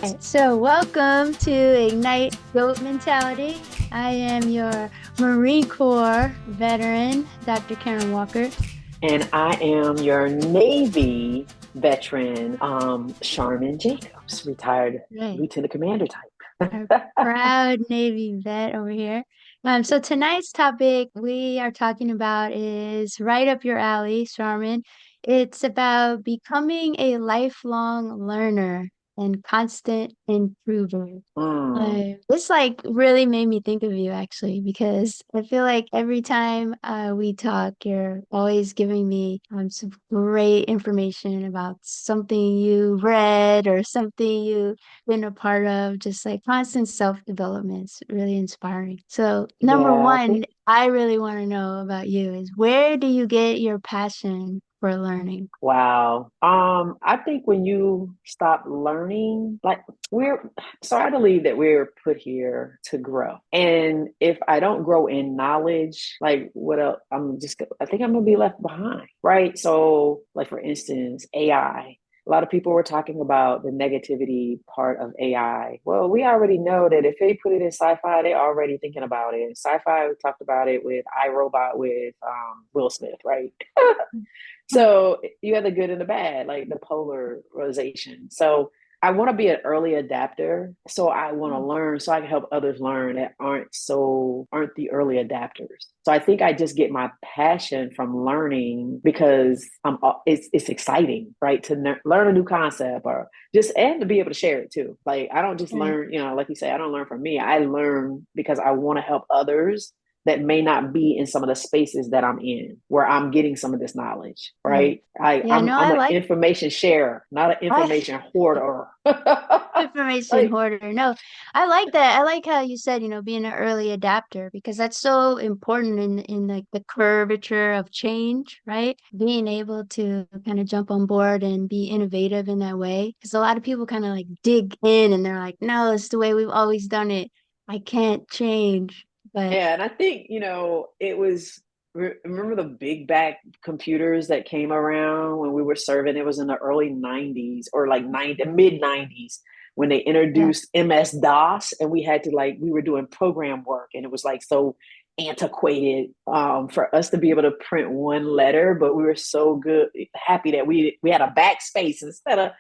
So, welcome to Ignite Goat Mentality. I am your Marine Corps veteran, Dr. Karen Walker. And I am your Navy veteran, Sharman Jacobs, retired Right. lieutenant commander Our type. proud Navy vet over here. So tonight's topic we are talking about is right up your alley, Charmin. It's about becoming a lifelong learner and constant improver. Mm, This like really made me think of you actually because I feel like every time we talk, you're always giving me some great information about something you read or something you've been a part of. Just like constant self-development. It's really inspiring. So number yeah, I one, think, I really want to know about you is where do you get your passion for learning? wow. I think when you stop learning, like so I believe that we're put here to grow. And if I don't grow in knowledge, like what else, I think I'm gonna be left behind, right? So, like for instance, AI. A lot of people were talking about the negativity part of AI. Well, we already know that if they put it in sci-fi, they're already thinking about it. Sci-fi, we talked about it with iRobot with Will Smith, right? So you have the good and the bad, like the polarization. So I want to be an early adapter. So I want to learn so I can help others learn that aren't the early adapters. So I think I just get my passion from learning because it's exciting, right? To learn a new concept or just and to be able to share it too. Like I don't just Right. learn, like you say, I don't learn from me. I learn because I want to help others that may not be in some of the spaces that I'm in where I'm getting some of this knowledge, Right. right? I, Yeah, I'm no, I'm I an like information sharer, not an I information hoarder. information Like, hoarder. No, I like that. I like how you said, being an early adapter because that's so important in like the curvature of change, right? Being able to kind of jump on board and be innovative in that way. Because a lot of people kind of like dig in and they're like, no, it's the way we've always done it. I can't change. But yeah, and I think, it was remember the big back computers that came around when we were serving? It was in the early 90s or like mid 90s when they yeah, introduced MS-DOS and we had to we were doing program work and it was like so antiquated for us to be able to print one letter, but we were so happy that we had a backspace instead of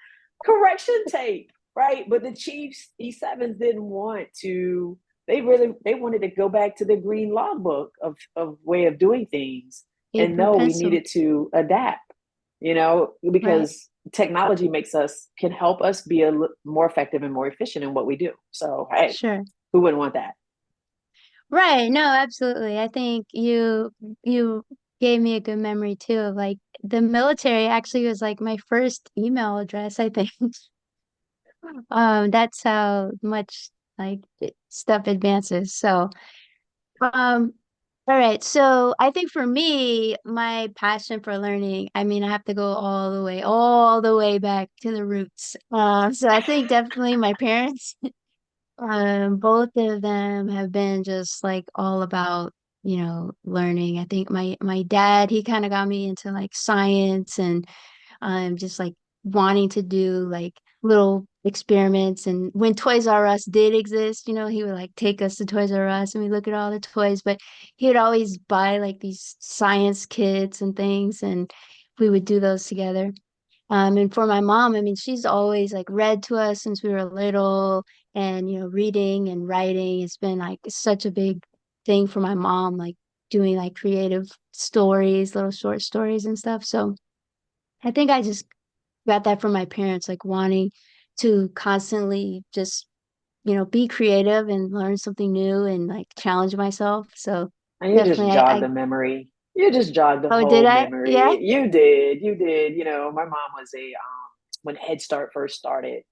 correction tape, right? But the Chiefs E7s didn't want to they wanted to go back to the green logbook of way of doing things and paper no we pencil, needed to adapt, right? because technology can help us be more effective and more efficient in what we do. So hey, Sure. who wouldn't want that? Right. No, absolutely. I think you gave me a good memory too of like the military actually was like my first email address, I think. That's how much like stuff advances. So, um, all right. So I think for me, my passion for learning, I mean, I have to go all the way back to the roots. So I think definitely my parents. Both of them have been just like all about, learning. I think my dad, he kind of got me into like science and just like wanting to do like little experiments. And when Toys R Us did exist, he would like take us to Toys R Us and we look at all the toys, but he would always buy like these science kits and things, and we would do those together. And for my mom, I mean, she's always like read to us since we were little, and reading and writing has been like such a big thing for my mom, like doing like creative stories, little short stories and stuff. So I think I just got that from my parents, like wanting to constantly just, be creative and learn something new and like challenge myself. So And you just definitely, jogged the memory. You just jogged the oh, did whole I? Yeah. memory. You did. My mom was when Head Start first started,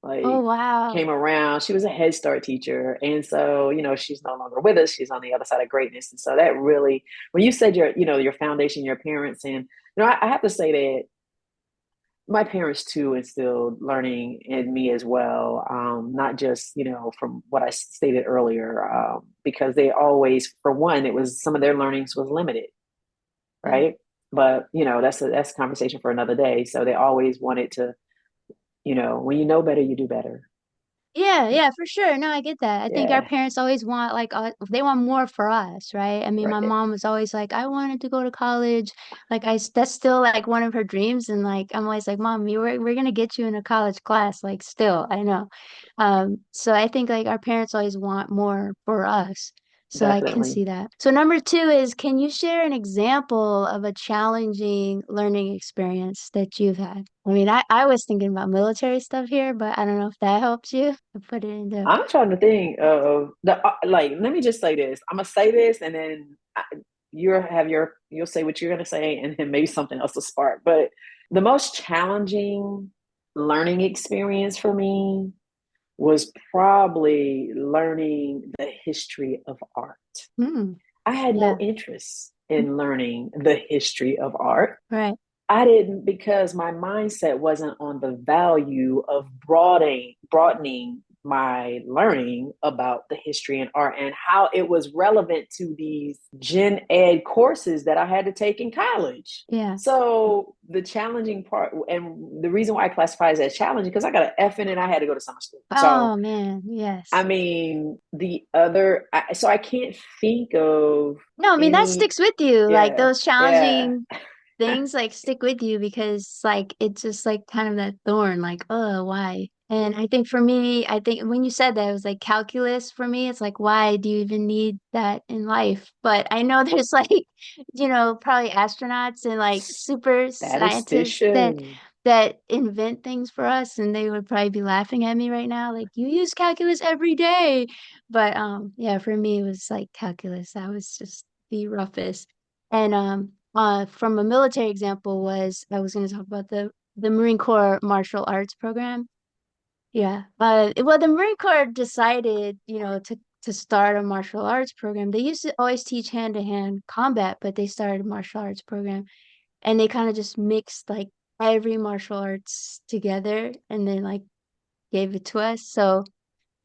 Oh, like wow. came around. She was a Head Start teacher. And so, she's no longer with us. She's on the other side of greatness. And so that really, when you said your foundation, your parents, and I have to say that my parents too instilled learning in me as well. Not just, from what I stated earlier, because they always, for one, it was some of their learnings was limited, Yeah. right? But that's a conversation for another day. So they always wanted to, when you know better, you do better. Yeah, yeah, for sure. No, I get that. I think our Yeah, parents always want like they want more for us, right? I mean, my right. mom was always like, I wanted to go to college. Like that's still like one of her dreams, and like I'm always like, Mom, we're gonna get you in a college class. Like still, I know. So I think like our parents always want more for us. So I can Definitely. see that. So number two is, can you share an example of a challenging learning experience that you've had? I mean, I was thinking about military stuff here, but I don't know if that helps you to put it into. I'm trying to think of the like. Let me just say this. I'm gonna say this, and then you'll say what you're gonna say, and then maybe something else will spark. But the most challenging learning experience for me was probably learning the history of art. Hmm. I had no Yeah. interest in learning the history of art. Right. I didn't because my mindset wasn't on the value of broadening my learning about the history and art and how it was relevant to these gen ed courses that I had to take in college. Yeah. So the challenging part and the reason why I classify it as challenging because I got an F in it, I had to go to summer school. So Oh man. I Yes. mean so I can't think of No, I mean that any. sticks with you. Like Yeah, those yeah. challenging things like stick with you because like it's just like kind of that thorn, like, oh, why? And I think for me, I think when you said that, it was like calculus for me. It's like, why do you even need that in life? But I know there's like, probably astronauts and like super scientists Statistician. that invent things for us, and they would probably be laughing at me right now, like, you use calculus every day. But yeah, for me it was like calculus. That was just the roughest. And from a military example was I was going to talk about the Marine Corps martial arts program. Yeah. Well, the Marine Corps decided, to start a martial arts program. They used to always teach hand-to-hand combat, but they started a martial arts program, and they kind of just mixed like every martial arts together and then like gave it to us. So,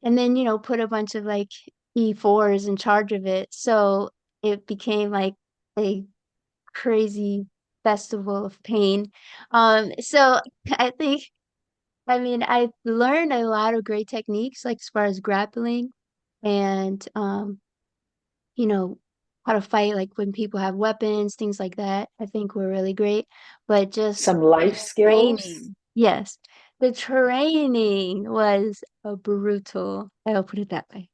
and then, put a bunch of like E4s in charge of it. So it became like a crazy festival of pain. So I think, I mean, I learned a lot of great techniques, like as far as grappling and, you know, how to fight, like when people have weapons, things like that. I think were really great. But just Some the life skills. training, yes, the training was brutal. I'll put it that way.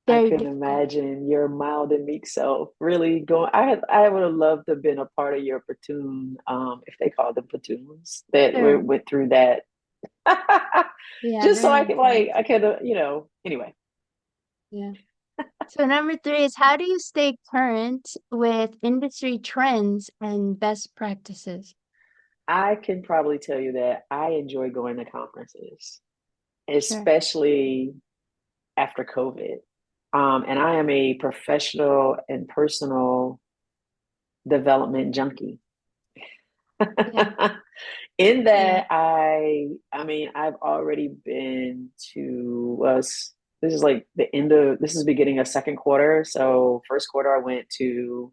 I Very can difficult. imagine your mild and meek self really going. I would have loved to have been a part of your platoon, if they called them platoons that Sure. went through that. Yeah, Just so very I could like intense. I could anyway. Yeah. So number three is, how do you stay current with industry trends and best practices? I can probably tell you that I enjoy going to conferences, Sure. especially after COVID. And I am a professional and personal development junkie. Yeah. In Yeah. that, I mean, I've already been to us. This is like the end of this is beginning of second quarter. So first quarter, I went to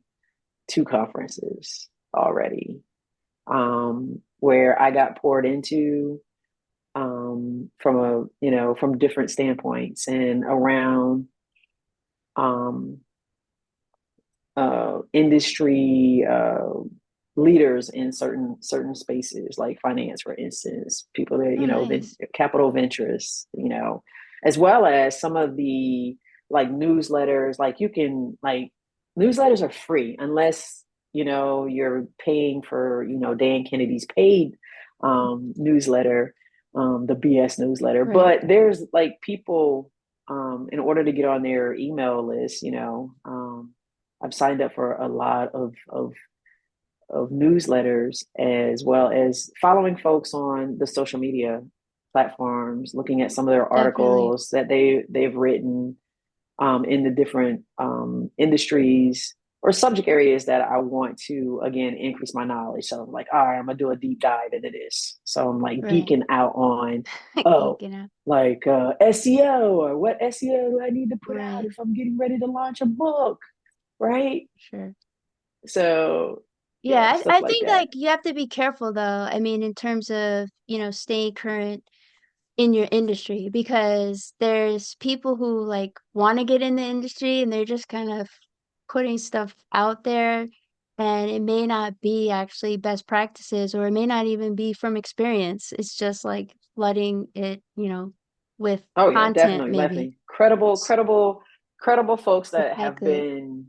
two conferences already, where I got poured into from from different standpoints and around um, industry leaders in certain spaces like finance, for instance, people that Oh, nice. capital ventures, as well as some of the like newsletters. Like you can like newsletters are free unless you're paying for Dan Kennedy's paid newsletter, the BS newsletter. Right. But there's like people in order to get on their email list, I've signed up for a lot of newsletters as well as following folks on the social media platforms, looking at some of their Definitely. articles that they've written in the different industries or subject areas that I want to again increase my knowledge. So I'm like, all right, I'm gonna do a deep dive into this. So I'm like Right. geeking out on oh Geeking out. like SEO or what SEO do I need to put out Right. if I'm getting ready to launch a book, right? Sure. So yeah, Yeah, stuff I like think that. like you have to be careful though. I mean, in terms of, staying current in your industry because there's people who like want to get in the industry and they're just kind of putting stuff out there and it may not be actually best practices or it may not even be from experience. It's just like flooding it, with Oh yeah, content definitely, maybe. definitely. Credible folks that have Exactly. been,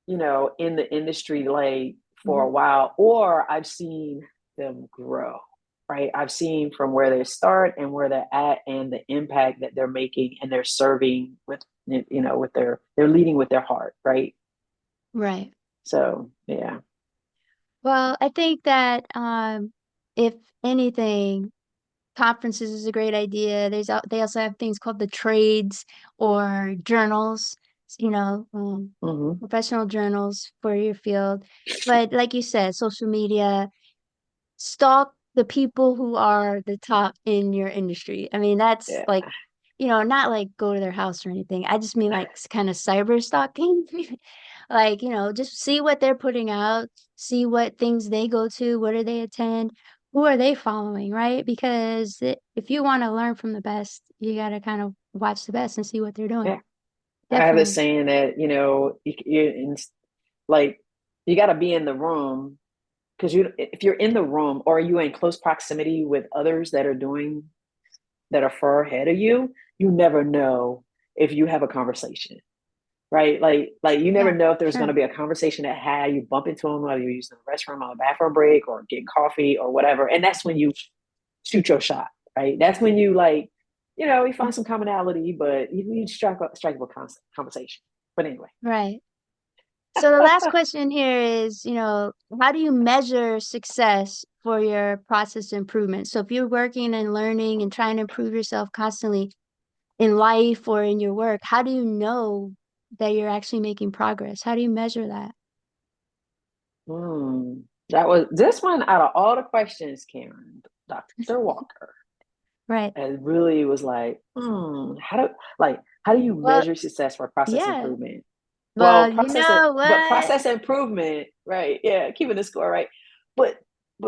in the industry like for Mhm. a while, or I've seen them grow, right? I've seen from where they start and where they're at and the impact that they're making and they're serving with, with they're leading with their heart, right? Right. So yeah. Well, I think that if anything, conferences is a great idea. They also have things called the trades or journals, you know, um, Hmm. professional journals for your field. But like you said, social media, stalk the people who are the top in your industry. I mean, that's Yeah. like, not like go to their house or anything. I just mean like kind of cyber stalking. Like, just see what they're putting out, see what things they go to, where do they attend, who are they following, right? Because if you want to learn from the best, you got to kind of watch the best and see what they're doing. Yeah. I have this Definitely. saying that, like you got to be in the room because if you're in the room or you in close proximity with others that are far ahead of you, you never know if you have a conversation, right? Like you never Yeah, know if there's going to sure. be a conversation that had you bump into them while you're using the restroom on a bathroom break or getting coffee or whatever, and that's when you shoot your shot, right? That's when you like, you find some commonality, but you strike up a conversation. But anyway. Right. So the last question here is, how do you measure success for your process improvement? So if you're working and learning and trying to improve yourself constantly in life or in your work, how do you know that you're actually making progress? How do you measure that? Hmm. That was this one out of all the questions, Karen, Dr. Walker. Right. And really was like, how do you Well, measure success for process yeah. improvement? Well, Well, you know what? process improvement, right? Yeah, keeping the score, right? But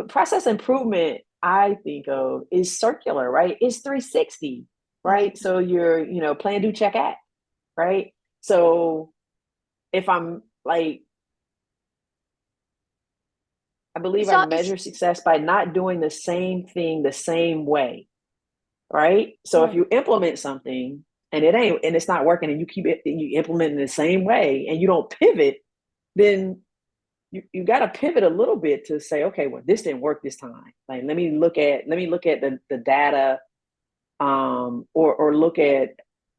process improvement, I think of is circular, right? It's 360, Right. right? So you're, plan, do, check, act, right? So if I'm like, I believe It's I all it's measure success by not doing the same thing the same way, right? So if right. you implement something and it's not working and you keep it you implement it the same way and you don't pivot, then you got to pivot a little bit to say, okay, well, this didn't work this time. Like let me look at the data, or look at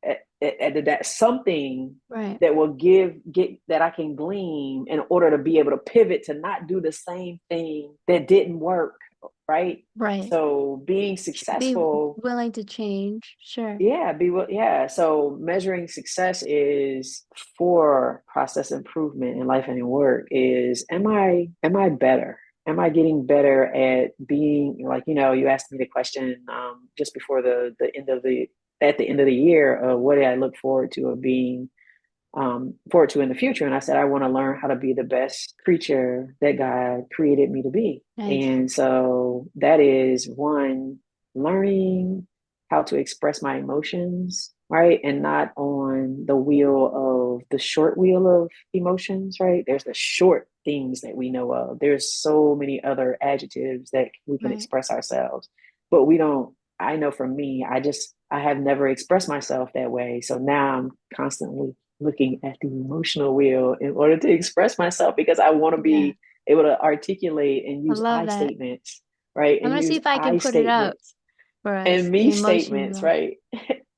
the data, something Right. that will get that I can glean in order to be able to pivot to not do the same thing that didn't work, right? Right. So being Be successful. willing to change. Sure. Yeah, yeah. So measuring success is for process improvement in life and in work is am I better? Am I getting better at being like, you asked me the question just before the end of the at the end of the year, what did I look forward to of being forward to in the future. And I said, I want to learn how to be the best creature that God created me to be. Nice. And so that is one, learning how to express my emotions, right? And not on the wheel of the short wheel of emotions, right? There's the short things that we know of. There's so many other adjectives that we can Right. express ourselves, but we don't. I know for me, I have never expressed myself that way. So now I'm constantly looking at the emotional wheel in order to express myself because I want to Yeah. be able to articulate and I use love I that. statements, right? I'm And gonna see use if I can I put it up statements for and us, the me emotion statements, wheel. right?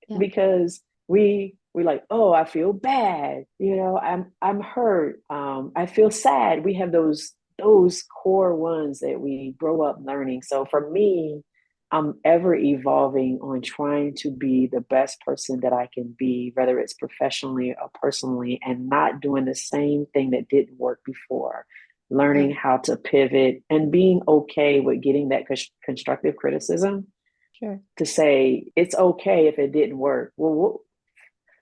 Yeah. Because we like, oh, I feel bad, I'm hurt, I feel sad. We have those core ones that we grow up learning. So for me, I'm ever evolving on trying to be the best person that I can be, whether it's professionally or personally, and not doing the same thing that didn't work before. Learning Right. how to pivot and being okay with getting that constructive criticism Sure. to say it's okay if it didn't work. Well,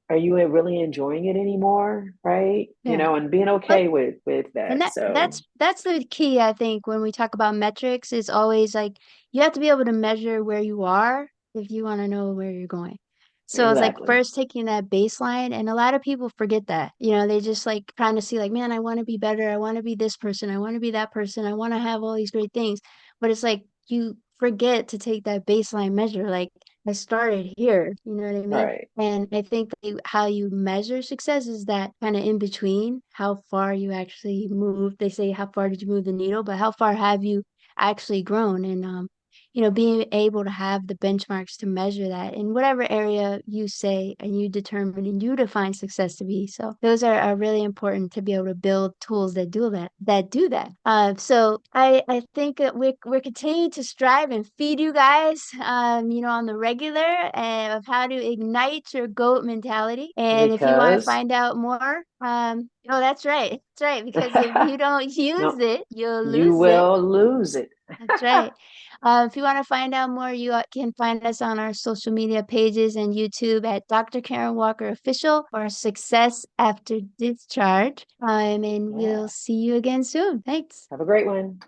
are you really enjoying it anymore? Right? Yeah. And being But okay with and that. that So that's the key, I think, when we talk about metrics is always like you have to be able to measure where you are if you want to know where you're going. So it's like Exactly. first taking that baseline, and a lot of people forget that. They just like trying to see like, man, I want to be better. I want to be this person. I want to be that person. I want to have all these great things. But it's like you forget to take that baseline measure. Like I started here, you know what I mean? Right. And I think how you measure success is that kind of in between, how far you actually moved. They say, how far did you move the needle? But how far have you actually grown? And being able to have the benchmarks to measure that in whatever area you say and you determine and you define success to be. So those are really important to be able to build tools that do that. So I think that we're continuing to strive and feed you guys, on the regular of how to ignite your goat mentality. And if you want to Because find out more, oh, that's right. That's right. Because if you don't use no, it, you'll you lose it. will lose it. That's right. If you want to find out more, you can find us on our social media pages and YouTube at Dr. Karen Walker Official or Success After Discharge. And we'll Yeah. see you again soon. Thanks. Have a great one.